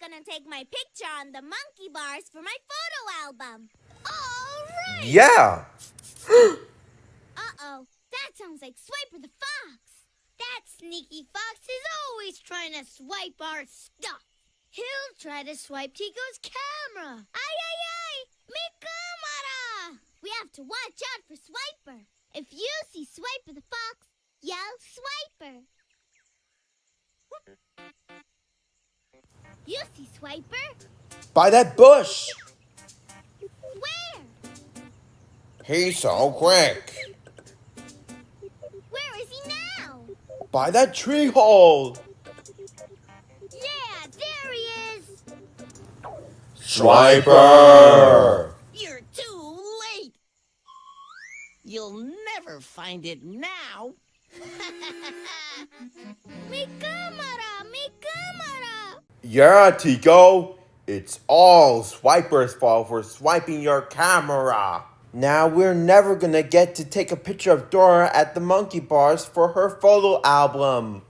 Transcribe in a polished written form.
gonna take my picture on the monkey bars for my photo album. All right! Yeah! Uh-oh, that sounds like Swiper the Fox. That sneaky fox is always trying to swipe our stuff. He'll try to swipe Tico's camera. Ay, ay, ay! Mi cámara! We have to watch out for Swiper. If you see Swiper the Fox, yell Swiper. You see Swiper? By that bush! Where? He's so quick! Where is he now? By that tree hole! Yeah, there he is! Swiper! You're too late. You'll never find it now. Mi cámara! Mi cámara! Yeah, Tico! It's all Swiper's fault for swiping your camera. Now we're never gonna get to take a picture of Dora at the monkey bars for her photo album.